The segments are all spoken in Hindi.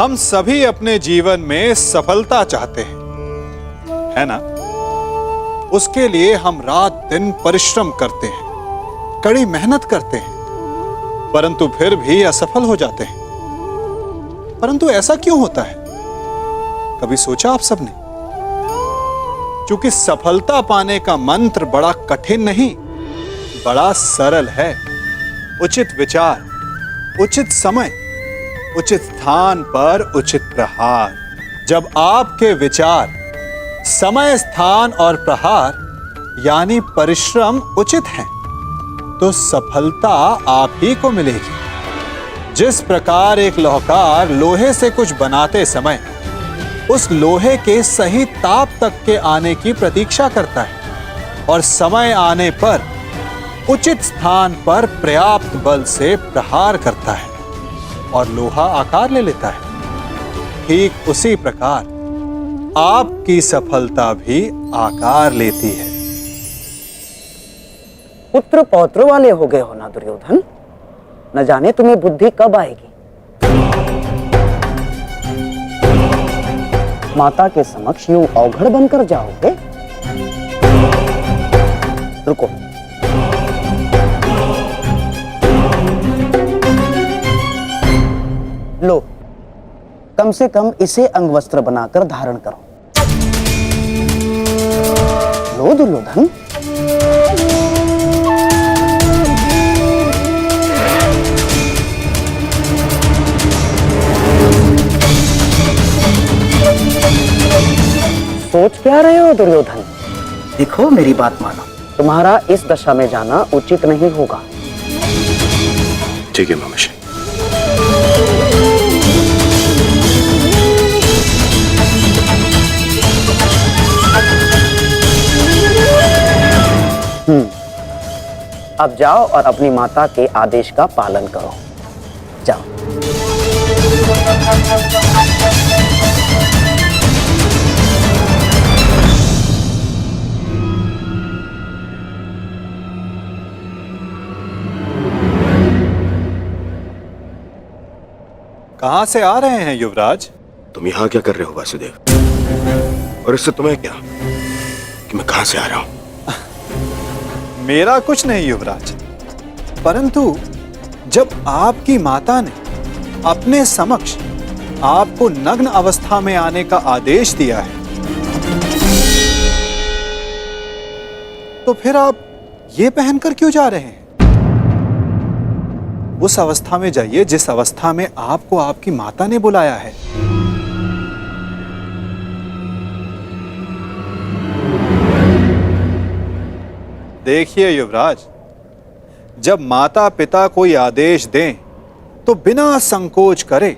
हम सभी अपने जीवन में सफलता चाहते हैं, है ना? उसके लिए हम रात दिन परिश्रम करते हैं, कड़ी मेहनत करते हैं, परंतु फिर भी असफल हो जाते हैं। परंतु ऐसा क्यों होता है? कभी सोचा आप सबने? क्योंकि सफलता पाने का मंत्र बड़ा कठिन नहीं, बड़ा सरल है। उचित विचार, उचित समय, उचित स्थान पर उचित प्रहार। जब आपके विचार, समय, स्थान और प्रहार यानी परिश्रम उचित हैं, तो सफलता आप ही को मिलेगी। जिस प्रकार एक लोहार लोहे से कुछ बनाते समय उस लोहे के सही ताप तक के आने की प्रतीक्षा करता है और समय आने पर उचित स्थान पर पर्याप्त बल से प्रहार करता है और लोहा आकार ले लेता है, ठीक उसी प्रकार आपकी सफलता भी आकार लेती है। पुत्र पौत्र वाले हो गए हो ना दुर्योधन, न जाने तुम्हें बुद्धि कब आएगी। माता के समक्ष यूं अवघड़ बनकर जाओगे? रुको, लो, कम से कम इसे अंगवस्त्र बनाकर धारण करो। लो दुर्योधन। सोच क्या रहे हो दुर्योधन? देखो, मेरी बात मानो, तुम्हारा इस दशा में जाना उचित नहीं होगा। ठीक है मामाश्री। अब जाओ और अपनी माता के आदेश का पालन करो। जाओ। कहां से आ रहे हैं युवराज? तुम यहां क्या कर रहे हो वासुदेव? और इससे तुम्हें क्या कि मैं कहां से आ रहा हूं? मेरा कुछ नहीं युवराज, परंतु जब आपकी माता ने अपने समक्ष आपको नग्न अवस्था में आने का आदेश दिया है, तो फिर आप ये पहनकर क्यों जा रहे हैं? उस अवस्था में जाइए जिस अवस्था में आपको आपकी माता ने बुलाया है। देखिए युवराज, जब माता पिता कोई आदेश दें तो बिना संकोच करे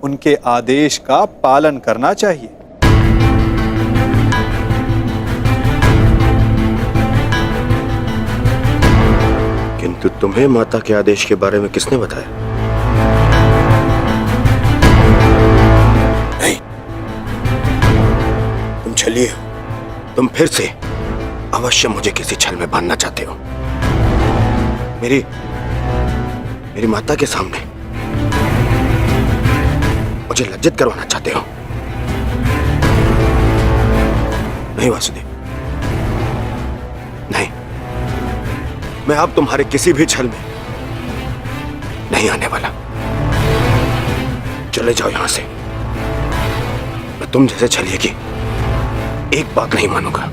उनके आदेश का पालन करना चाहिए। किंतु तुम्हें माता के आदेश के बारे में किसने बताया? नहीं, तुम छलिए हो। तुम फिर से अवश्य मुझे किसी छल में बांधना चाहते हो। मेरी माता के सामने मुझे लज्जित करवाना चाहते हो। नहीं वासुदेव, नहीं, मैं अब तुम्हारे किसी भी छल में नहीं आने वाला। चले जाओ यहां से। मैं तुम जैसे छलिए की एक बात नहीं मानूंगा।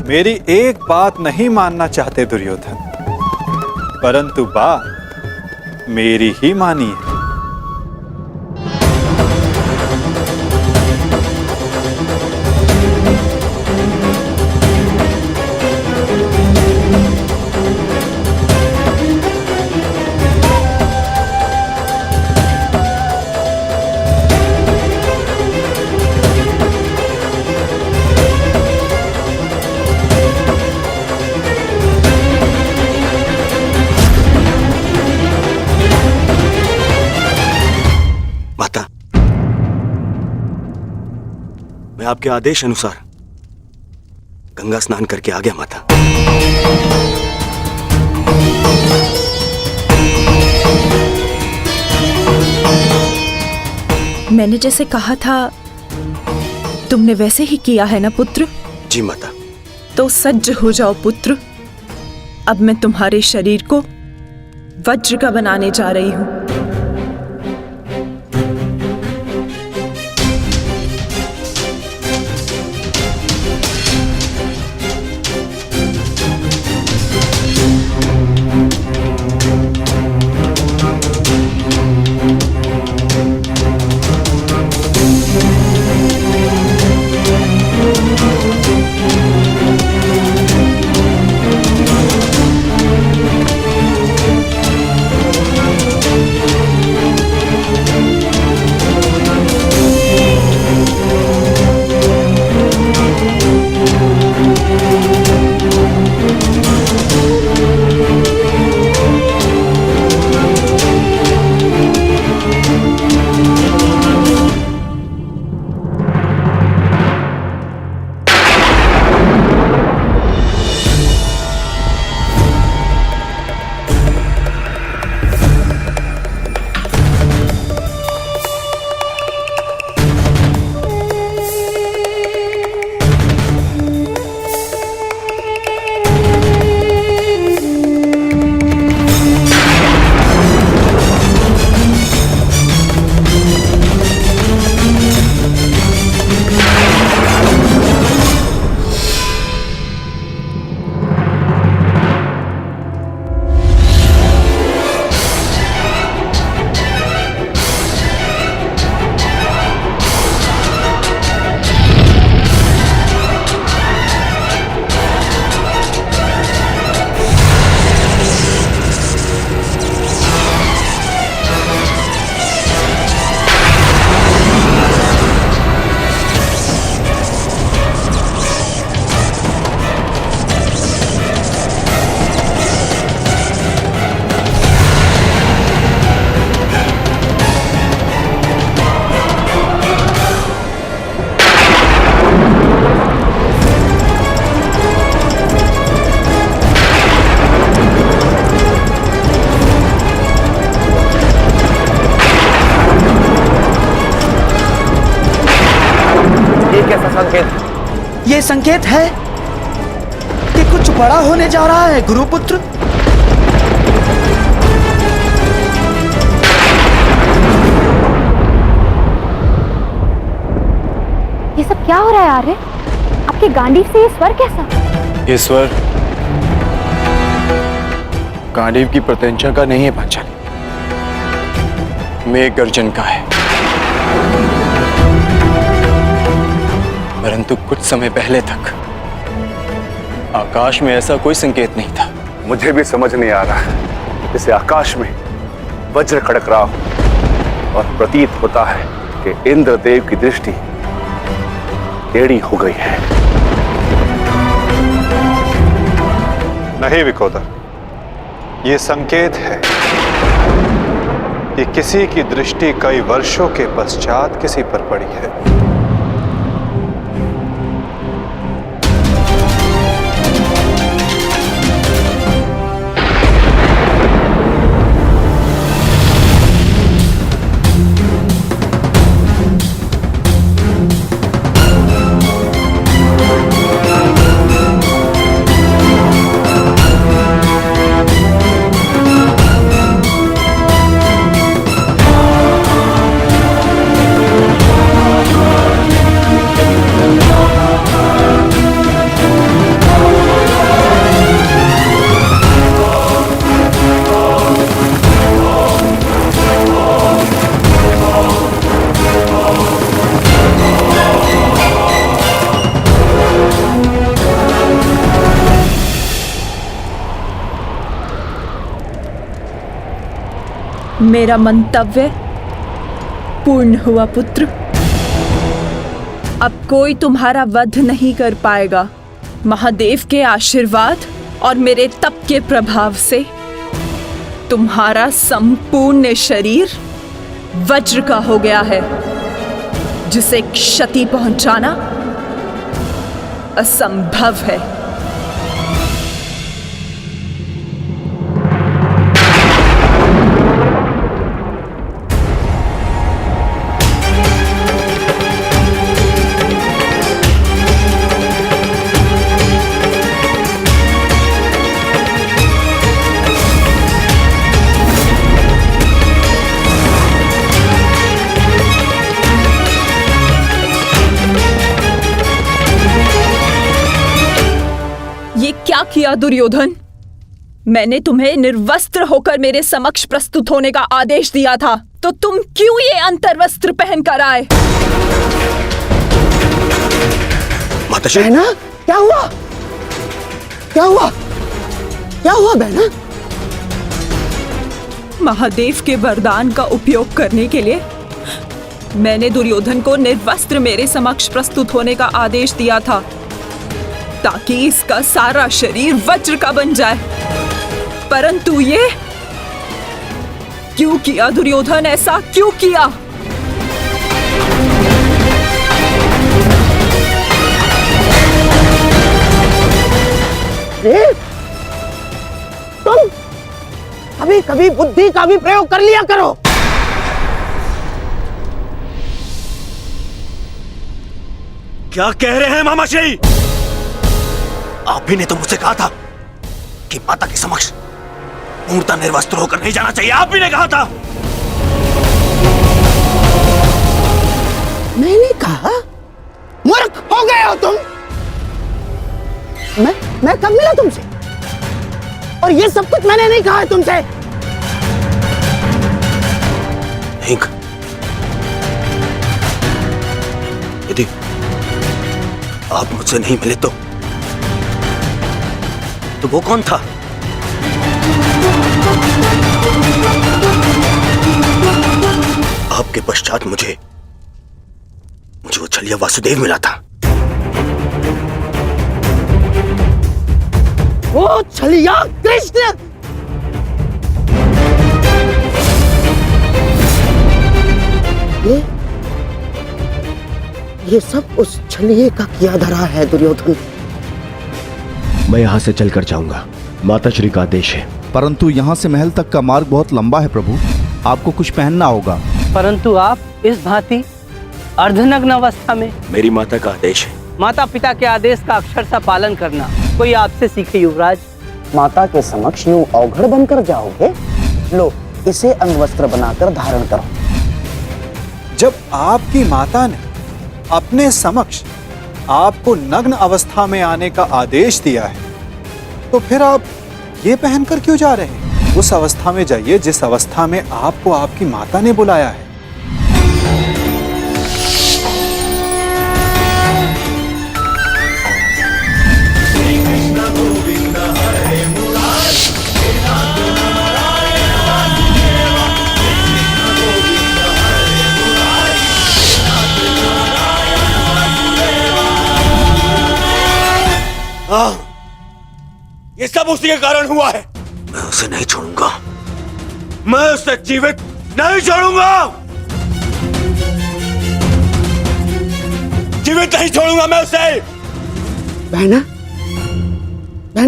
मेरी एक बात नहीं मानना चाहते दुर्योधन, परंतु बात मेरी ही मानिए। मैं आपके आदेश अनुसार गंगा स्नान करके आ गया माता। मैंने जैसे कहा था तुमने वैसे ही किया है ना पुत्र? जी माता। तो सज्ज हो जाओ पुत्र। अब मैं तुम्हारे शरीर को वज्र का बनाने जा रही हूं। ये संकेत है कि कुछ बड़ा होने जा रहा है गुरुपुत्र। ये सब क्या हो रहा है आर्य? आपके गांडीव से ये स्वर कैसा? ये स्वर गांडीव की प्रत्यंचा का नहीं है पांचाली, मेघ गर्जन का है। परंतु कुछ समय पहले तक आकाश में ऐसा कोई संकेत नहीं था। मुझे भी समझ नहीं आ रहा, जैसे आकाश में वज्र खड़क रहा हो और प्रतीत होता है कि इंद्रदेव की दृष्टि टेढ़ी हो गई है। नहीं विकोदर, ये संकेत है कि किसी की दृष्टि कई वर्षों के पश्चात किसी पर पड़ी है। मेरा मंतव्य पूर्ण हुआ पुत्र। अब कोई तुम्हारा वध नहीं कर पाएगा। महादेव के आशीर्वाद और मेरे तप के प्रभाव से तुम्हारा संपूर्ण शरीर वज्र का हो गया है। जिसे क्षति पहुंचाना असंभव है। ये क्या किया दुर्योधन? मैंने तुम्हें निर्वस्त्र होकर मेरे समक्ष प्रस्तुत होने का आदेश दिया था, तो तुम क्यों ये अंतर्वस्त्र पहनकर आए? माताश्री, बहना, क्या हुआ? क्या हुआ? क्या हुआ बहना? महादेव के वरदान का उपयोग करने के लिए मैंने दुर्योधन को निर्वस्त्र मेरे समक्ष प्रस्तुत होने का आदेश दिया था, ताकि इसका सारा शरीर वज्र का बन जाए। परंतु ये क्यों किया दुर्योधन? ऐसा क्यों किया? तुम कभी कभी बुद्धि का भी प्रयोग कर लिया करो। क्या कह रहे हैं मामाश्री? आप ही ने तो मुझसे कहा था कि माता के समक्ष पूर्णतः निर्वस्त्र होकर नहीं जाना चाहिए। आप ही ने कहा था। मैंने कहा? मूर्ख हो गए हो तुम। मैं कब मिला तुमसे? और ये सब कुछ मैंने नहीं कहा है तुमसे। नहीं, यदि आप मुझसे नहीं मिले तो वो कौन था? आपके पश्चात मुझे वो छलिया वासुदेव मिला था। वो छलिया कृष्ण। ये सब उस छलिए का किया धरा है दुर्योधन। मैं यहाँ से चलकर जाऊंगा, माताश्री का आदेश है। परंतु यहाँ से महल तक का मार्ग बहुत लंबा है प्रभु, आपको कुछ पहनना होगा। परंतु आप इस भांति अर्धनग्न अवस्था में। मेरी माता का आदेश है। माता पिता के आदेश का अक्षरशः पालन करना कोई आपसे सीखे युवराज। माता के समक्ष यूं अवघड़ बनकर जाओगे? लो, इसे अंगवस्त्र बनाकर धारण करो। जब आपकी माता ने अपने समक्ष आपको नग्न अवस्था में आने का आदेश दिया है, तो फिर आप ये पहनकर क्यों जा रहे हैं? उस अवस्था में जाइए जिस अवस्था में आपको आपकी माता ने बुलाया है। ये सब उसी के कारण हुआ है। मैं उसे नहीं छोड़ूंगा, मैं उसे जीवित नहीं छोड़ूंगा, जीवित नहीं छोड़ूंगा मैं उसे। बहना,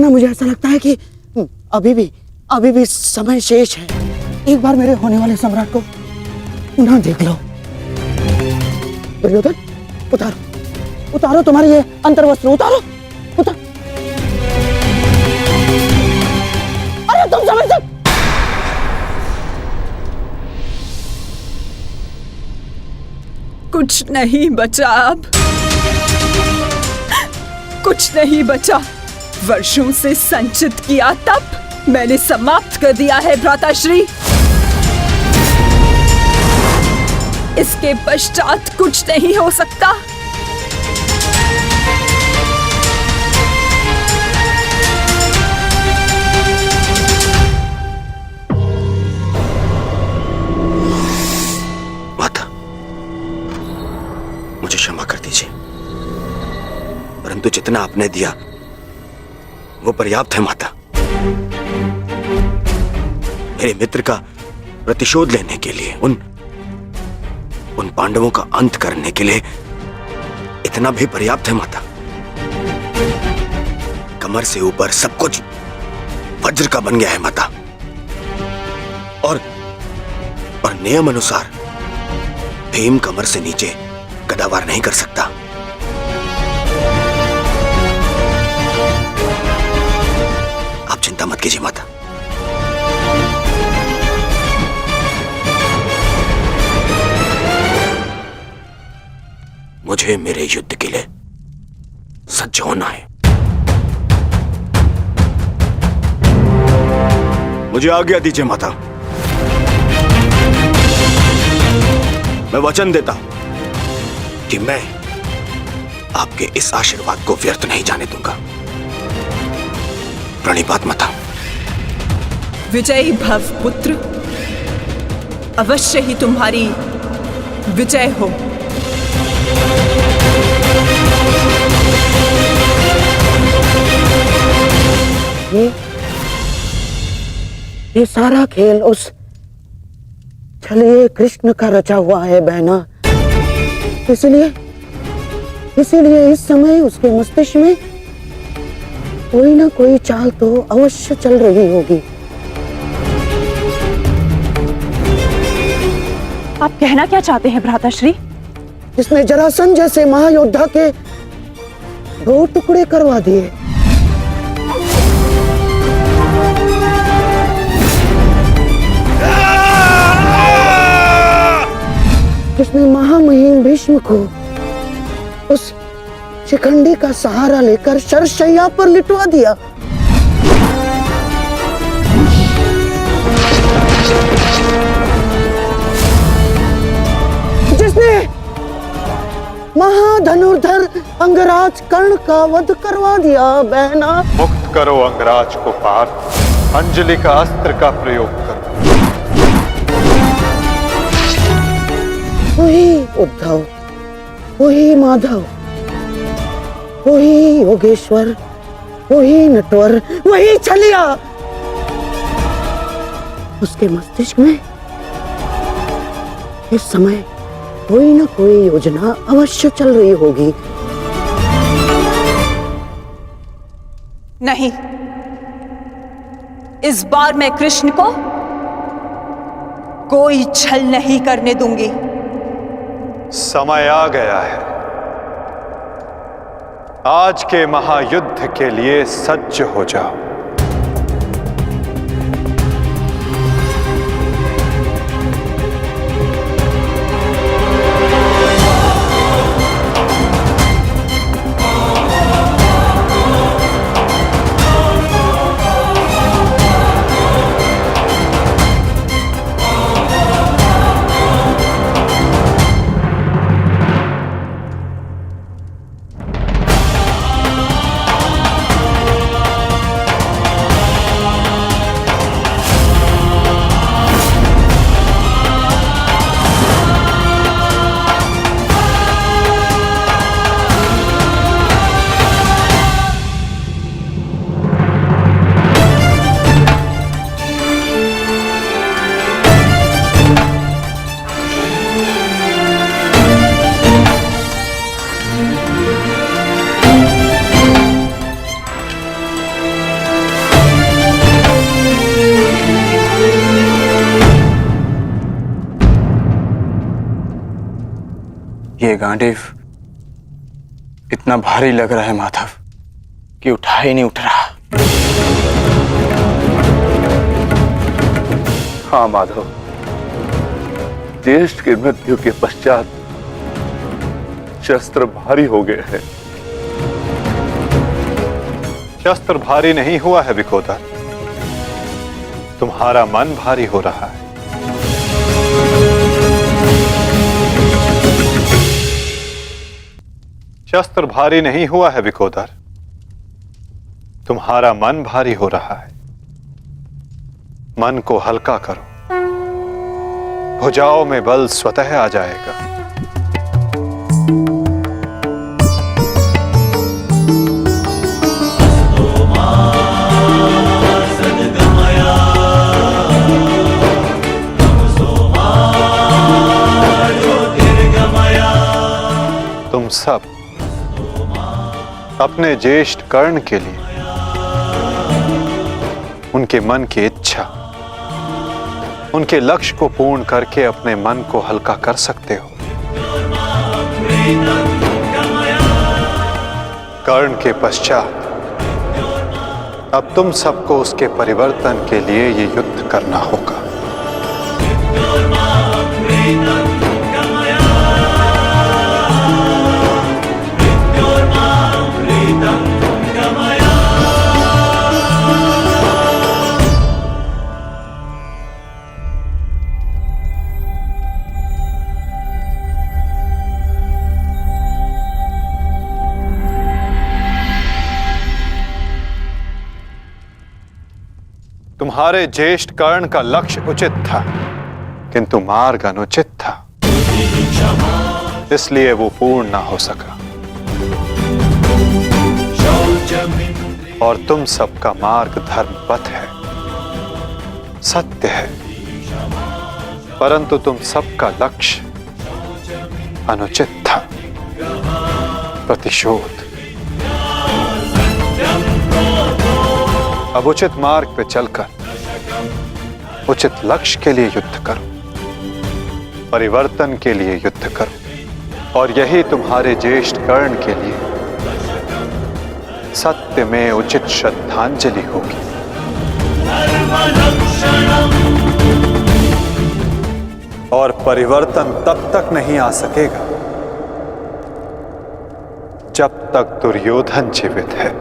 मुझे ऐसा लगता है कि अभी भी समय शेष है। एक बार मेरे होने वाले सम्राट को पुनः देख लो। दुर्योधन, उतारो तुम्हारे ये अंतर्वस्त्र, उतारो। अरे तुम समझ सकते। कुछ नहीं बचा अब, कुछ नहीं बचा। वर्षों से संचित किया तप मैंने समाप्त कर दिया है भ्राताश्री। इसके पश्चात कुछ नहीं हो सकता। माता, मुझे क्षमा कर दीजिए, परंतु जितना आपने दिया वो पर्याप्त है। माता, मेरे मित्र का प्रतिशोध लेने के लिए, उन पांडवों का अंत करने के लिए इतना भी पर्याप्त है माता। कमर से ऊपर सब कुछ वज्र का बन गया है माता, और नियम अनुसार भीम कमर से नीचे गदावार नहीं कर सकता। आप चिंता मत कीजिए माता। मुझे मेरे युद्ध के लिए सज्ज होना है। मुझे आज्ञा दीजिए माता। मैं वचन देता हूं कि मैं आपके इस आशीर्वाद को व्यर्थ नहीं जाने दूंगा। प्रणिपात माता। विजयी भव पुत्र, अवश्य ही तुम्हारी विजय हो। ये सारा खेल उस छलिए कृष्ण का रचा हुआ है बहना। इसीलिए इस समय उसके मस्तिष्क में कोई ना कोई चाल तो अवश्य चल रही होगी। आप कहना क्या चाहते हैं भ्राताश्री? जिसने जरासंध जैसे महायोद्धा के 2 टुकड़े करवा दिए, जिसने महामहिम भीष्म को उस शिखंडी का सहारा लेकर शरशैया पर लिटवा दिया, जिसने महाधनुर्धर अंगराज कर्ण का वध करवा दिया बहना। मुक्त करो अंगराज को पार्थ, अंजलि का अस्त्र का प्रयोग करो। वही उद्धव, वही माधव, वही योगेश्वर, वही नटवर, वही छलिया। उसके मस्तिष्क में इस समय कोई ना कोई योजना अवश्य चल रही होगी। नहीं, इस बार मैं कृष्ण को कोई छल नहीं करने दूंगी। समय आ गया है। आज के महायुद्ध के लिए सज्ज हो जाओ। ये गांडीव इतना भारी लग रहा है माधव कि उठा ही नहीं उठ रहा। हाँ माधव, ज्येष्ठ की मृत्यु के पश्चात शस्त्र भारी हो गए हैं। शस्त्र भारी नहीं हुआ है विकोदर, तुम्हारा मन भारी हो रहा है। शस्त्र भारी नहीं हुआ है विकोदर, तुम्हारा मन भारी हो रहा है। मन को हल्का करो, भुजाओं में बल स्वतः आ जाएगा। तुम सब अपने ज्येष्ठ कर्ण के लिए उनके मन की इच्छा, उनके लक्ष्य को पूर्ण करके अपने मन को हल्का कर सकते हो। कर्ण के पश्चात अब तुम सबको उसके परिवर्तन के लिए ये युद्ध करना होगा। तुम्हारे ज्येष्ठ कर्ण का लक्ष्य उचित था, किंतु मार्ग अनुचित था, इसलिए वो पूर्ण ना हो सका। और तुम सबका मार्ग धर्म पथ है, सत्य है, परंतु तुम सबका लक्ष्य अनुचित था, प्रतिशोध। अब उचित मार्ग पे चलकर उचित लक्ष्य के लिए युद्ध करो, परिवर्तन के लिए युद्ध करो, और यही तुम्हारे ज्येष्ठ कर्ण के लिए सत्य में उचित श्रद्धांजलि होगी। और परिवर्तन तब तक नहीं आ सकेगा जब तक दुर्योधन जीवित है।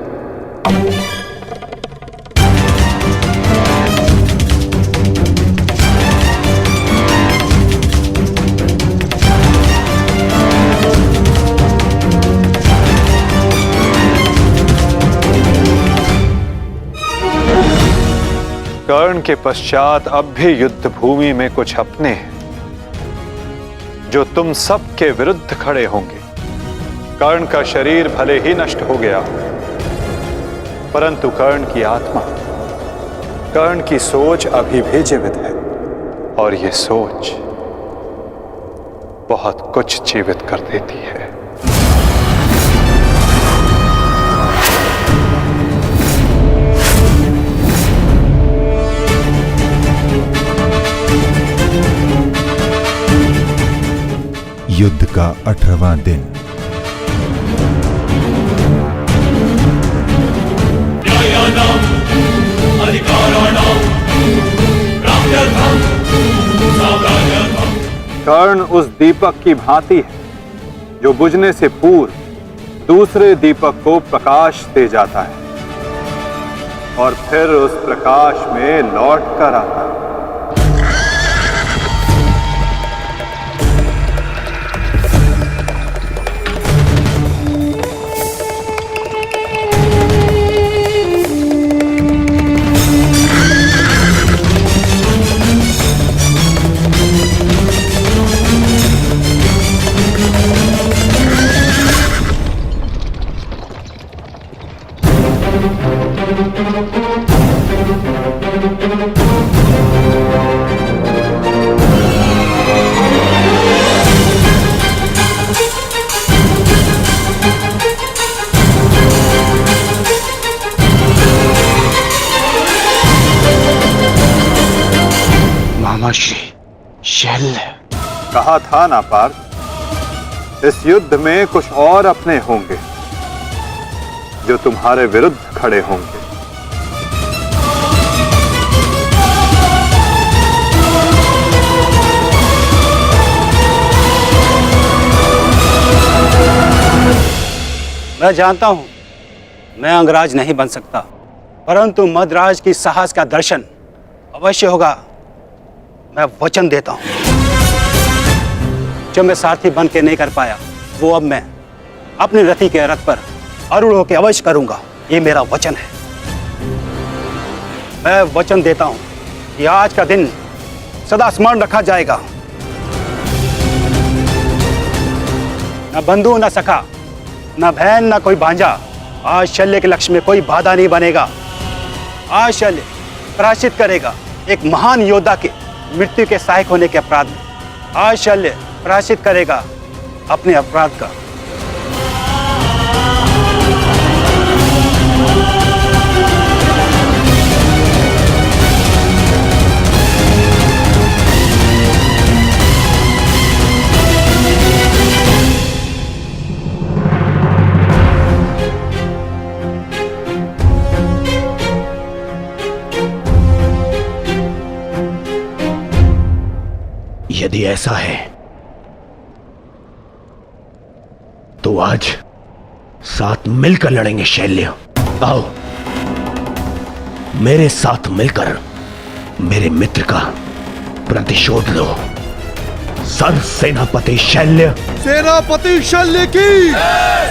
कर्ण के पश्चात अब भी युद्ध भूमि में कुछ अपने हैं जो तुम सब के विरुद्ध खड़े होंगे। कर्ण का शरीर भले ही नष्ट हो गया हो, परंतु कर्ण की आत्मा, कर्ण की सोच अभी भी जीवित है, और ये सोच बहुत कुछ जीवित कर देती है। युद्ध का 18वां दिन। कर्ण उस दीपक की भांति है जो बुझने से पूर्व दूसरे दीपक को प्रकाश दे जाता है और फिर उस प्रकाश में लौट कर आता है। मामाश्री, शल्य। कहा था ना पार्थ, इस युद्ध में कुछ और अपने होंगे जो तुम्हारे विरुद्ध खड़े होंगे। मैं जानता हूं मैं अंगराज नहीं बन सकता, परंतु मद्राज की साहस का दर्शन अवश्य होगा। मैं वचन देता हूं, जो मैं सारथी बन के नहीं कर पाया वो अब मैं अपने रथी के रथ पर आरूढ़ होकर अवश्य करूंगा। ये मेरा वचन है। मैं वचन देता हूं कि आज का दिन सदा स्मरण रखा जाएगा। न बंधु न सखा, न बहन न कोई भांजा, आज शल्य के लक्ष्य में कोई बाधा नहीं बनेगा। आज शल्य प्रायश्चित करेगा एक महान योद्धा के मृत्यु के सहायक होने के अपराध में। आज शल्य प्रायश्चित करेगा अपने अपराध का। ऐसा है तो आज साथ मिलकर लड़ेंगे शैल्य। आओ मेरे साथ मिलकर मेरे मित्र का प्रतिशोध लो। सर सेनापति शैल्य। सेनापति शल्य की,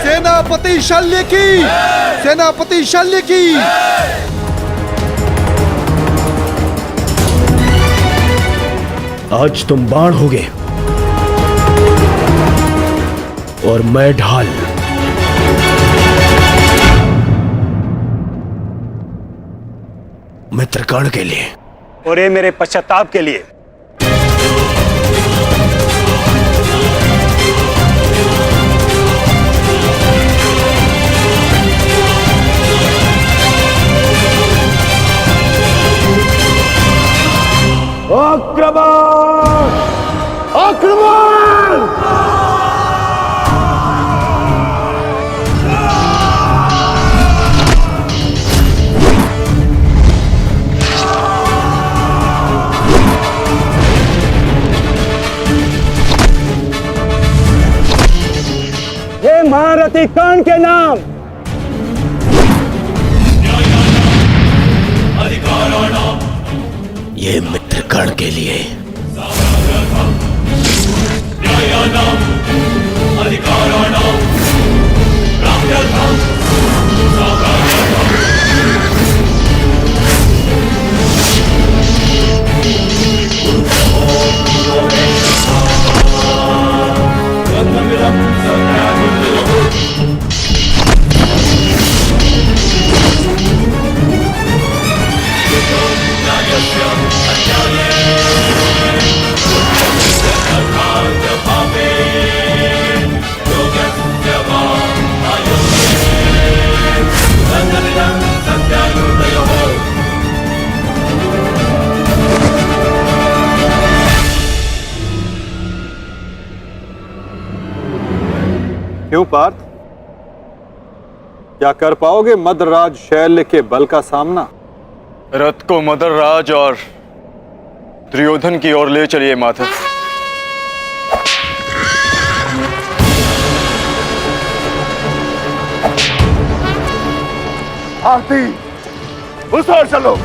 सेनापति शल्य की, सेनापति शल्य की। आज तुम बाण होगे और मैं ढाल। मित्रकर्ण के लिए और ये मेरे पश्चाताप के लिए। आक्रमण! आक्रमण! ये महारथी कर्ण के नाम। ये मित्रकर्ण के लिए। क्यों पार्थ, क्या कर पाओगे मदराज शैल्य के बल का सामना? रथ को मदरराज और दुर्योधन की ओर ले चलिए माधव। आरती उस ओर चलो।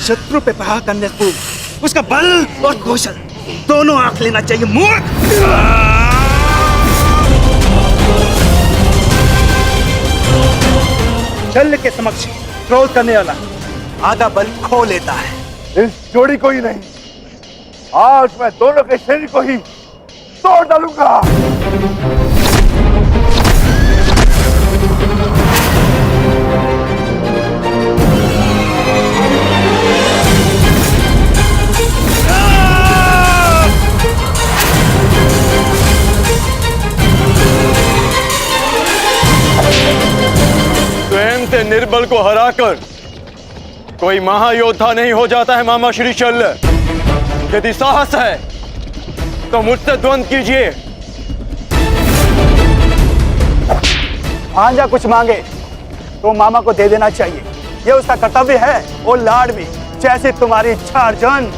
शत्रु पे प्रहार करने पूर्व उसका बल और कौशल दोनों आंख लेना चाहिए, मूर्ख। शल्य के समक्ष क्रोध करने वाला आधा बल खो लेता है। इस जोड़ी को ही नहीं, आज मैं दोनों के शरीर को ही तोड़ डालूंगा। स्वयं से निर्बल को हराकर कोई महायोद्धा नहीं हो जाता है मामा श्री शल्य। यदि साहस है तो मुझसे द्वंद्व कीजिए। भांजा कुछ मांगे तो मामा को दे देना चाहिए, ये उसका कर्तव्य है। और लाड भी, जैसे तुम्हारी इच्छा अर्जुन।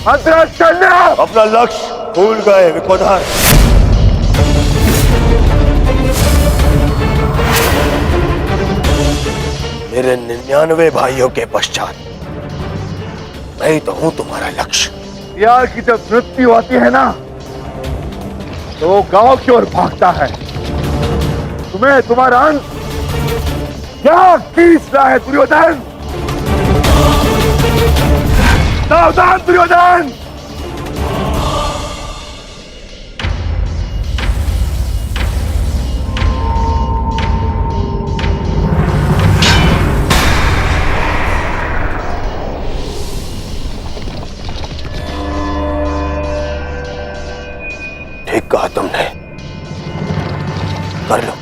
भद्राशल्य अपना लक्ष्य भूल गए विकोधर। मेरे 99 भाइयों के पश्चात मैं ही तो हूं तुम्हारा लक्ष्य। यार की जब मृत्यु आती है ना तो वो गांव की ओर भागता है। तुम्हें तुम्हारा अंत क्या खींच रहा है दुर्योधन? सावधान दुर्योधन! ठीक कहा तुमने, कर लो,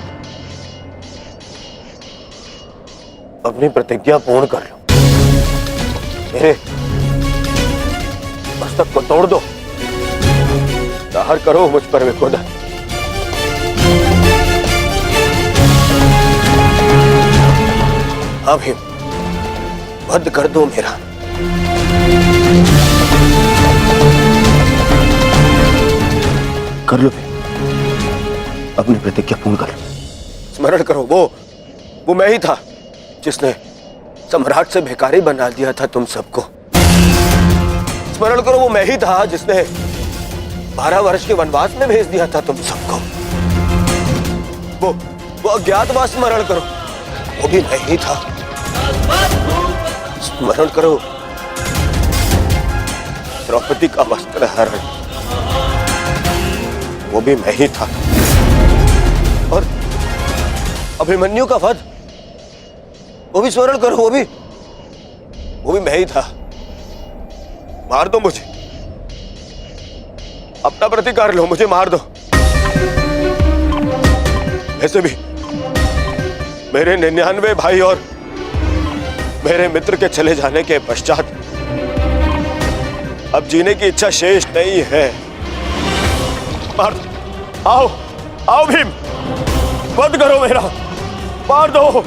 अपनी प्रतिज्ञा पूर्ण कर लो। मेरे मस्तक को तोड़ दो, दाहर करो मुझ पर विकोधर। अभी वध कर दो मेरा। कर लो, अपनी प्रतिज्ञा पूर्ण कर लो। स्मरण करो, वो मैं ही था जिसने सम्राट से भिखारी बना दिया था तुम सबको। स्मरण करो, वो मैं ही था जिसने 12 वर्ष के वनवास में भेज दिया था तुम सबको। वो अज्ञातवास स्मरण करो, वो भी मैं ही था। स्मरण करो, द्रौपदी का वस्त्र हरण, वो भी मैं ही था। और अभिमन्यु का वध, वो भी स्मरण करो, वो भी मैं ही था। मार दो मुझे, अपना प्रतिकार लो, मुझे मार दो। ऐसे भी मेरे 99 भाई और मेरे मित्र के चले जाने के पश्चात अब जीने की इच्छा शेष नहीं है। मार दो, आओ भीम, वध करो मेरा, मार दो।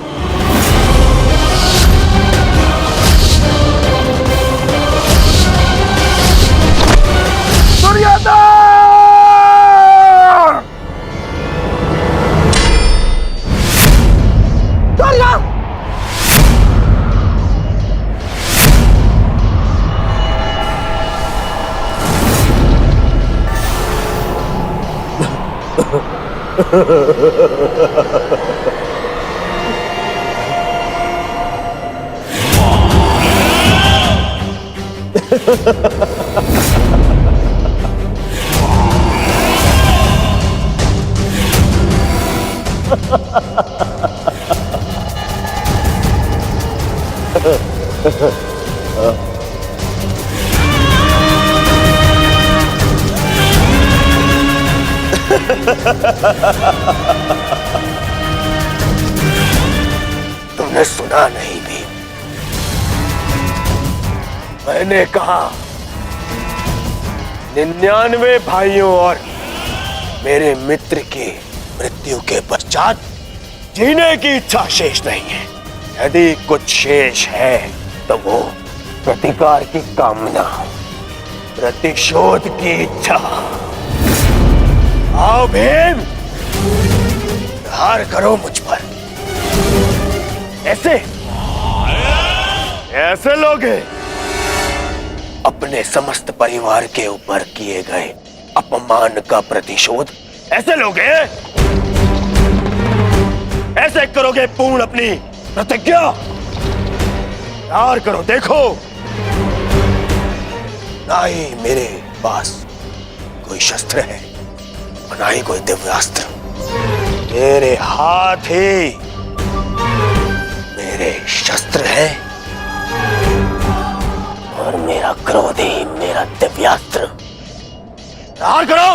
तुमने सुना नहीं भी, मैंने कहा 99 भाइयों और मेरे मित्र की मृत्यु के पश्चात जीने की इच्छा शेष नहीं है। यदि कुछ शेष है तो वो प्रतिकार की कामना, प्रतिशोध की इच्छा। आओ भीम, प्रहार करो मुझ पर। ऐसे लोग अपने समस्त परिवार के ऊपर किए गए अपमान का प्रतिशोध ऐसे लोग ऐसे करोगे पूर्ण अपनी प्रतिज्ञा? प्यार करो, देखो ना ही मेरे पास कोई शस्त्र है, ना ही कोई दिव्यास्त्र। मेरे हाथ ही मेरे शस्त्र है और मेरा क्रोध ही मेरा दिव्यास्त्र। प्यार करो।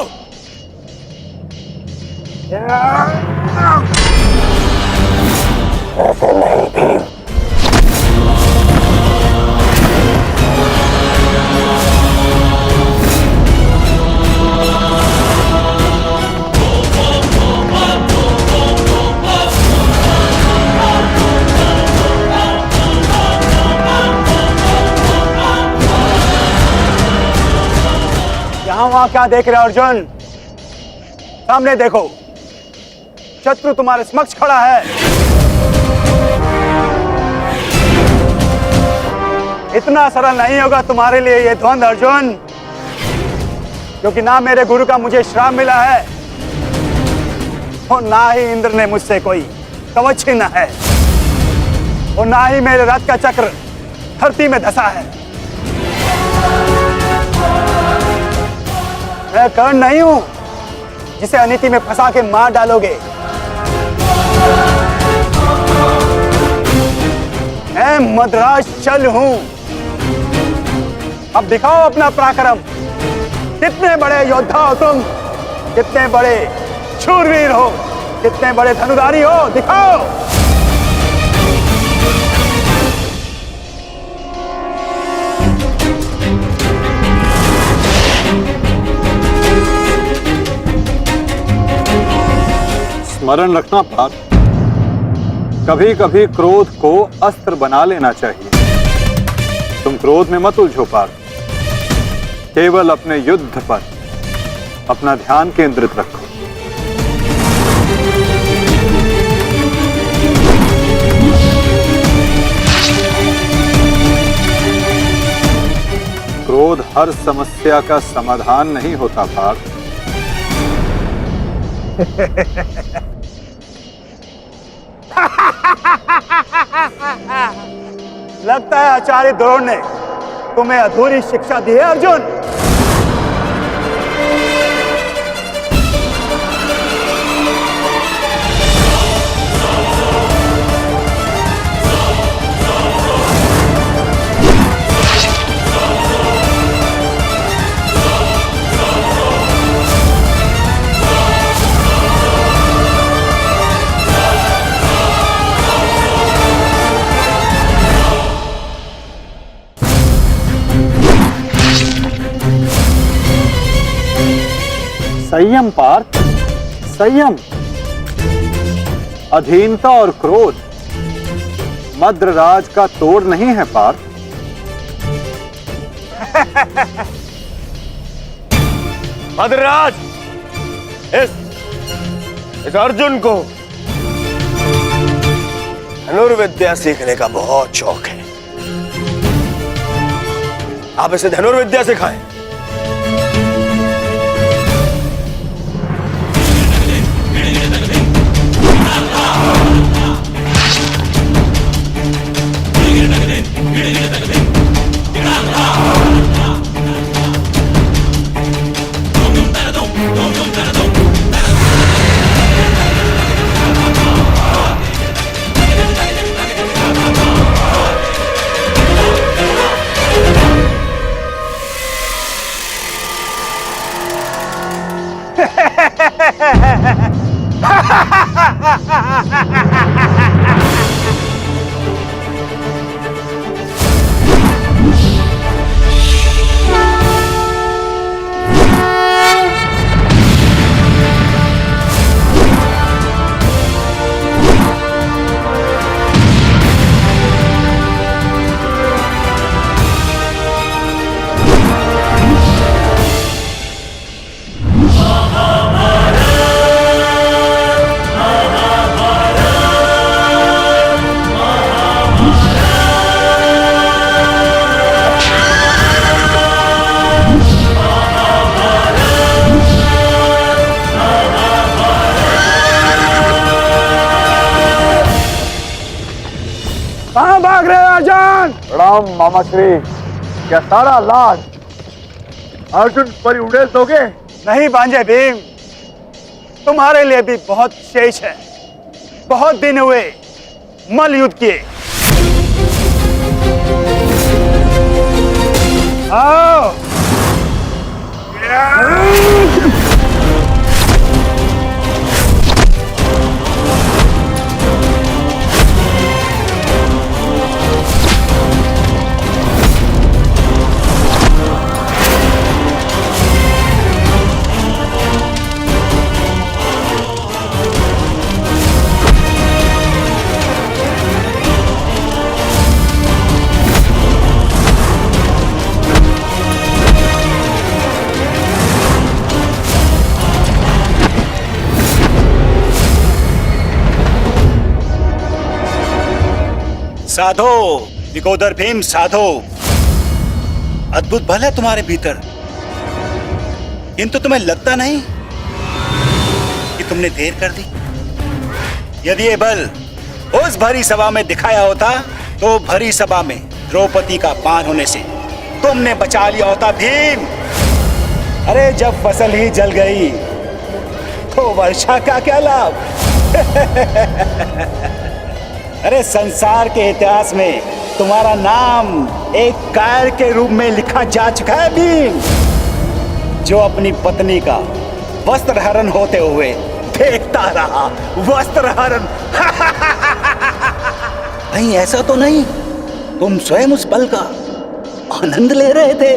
ऐसे नहीं भीम, वहां क्या देख रहे हो अर्जुन? सामने देखो, शत्रु तुम्हारे समक्ष खड़ा है। इतना सरल नहीं होगा तुम्हारे लिए ये द्वंद अर्जुन, क्योंकि ना मेरे गुरु का मुझे श्राप मिला है और ना ही इंद्र ने मुझसे कोई कवच छीना है और ना ही मेरे रथ का चक्र धरती में धसा है। मैं कर्ण नहीं हूं जिसे अनिति में फंसा के मार डालोगे। मैं मद्रास चल हूं। अब दिखाओ अपना पराक्रम। कितने बड़े योद्धा हो तुम, कितने बड़े शूरवीर हो, कितने बड़े धनुधारी हो, दिखाओ। स्मरण रखना पार्थ, कभी कभी क्रोध को अस्त्र बना लेना चाहिए। तुम क्रोध में मत उलझो पार्थ, केवल अपने युद्ध पर अपना ध्यान केंद्रित रखो। क्रोध हर समस्या का समाधान नहीं होता पार्थ। लगता है आचार्य द्रोण ने तुम्हें अधूरी शिक्षा दी है अर्जुन। संयम पार्थ, संयम। अधीनता और क्रोध मद्रराज का तोड़ नहीं है पार्थ। मद्रराज, इस अर्जुन को धनुर्विद्या सीखने का बहुत शौक है। आप इसे धनुर्विद्या सिखाएं। कहां भाग रहे हो अर्जुन? प्रणाम मामा श्री। क्या सारा लाज अर्जुन पर उड़ेल दोगे? नहीं भांजे भीम, तुम्हारे लिए भी बहुत शेष है। बहुत दिन हुए मल युद्ध किए। आओ। साधो विकोदर भीम साधो। अद्भुत बल है तुम्हारे भीतर, किंतु तुम्हें लगता नहीं कि तुमने देर कर दी। यदि ये बल उस भरी सभा में दिखाया होता तो भरी सभा में द्रौपदी का पान होने से तुमने बचा लिया होता भीम। अरे जब फसल ही जल गई तो वर्षा का क्या लाभ। अरे संसार के इतिहास में तुम्हारा नाम एक कायर के रूप में लिखा जा चुका है भीम, जो अपनी पत्नी का वस्त्र हरण होते हुए देखता रहा। वस्त्र हरण। कहीं ऐसा तो नहीं तुम स्वयं उस पल का आनंद ले रहे थे?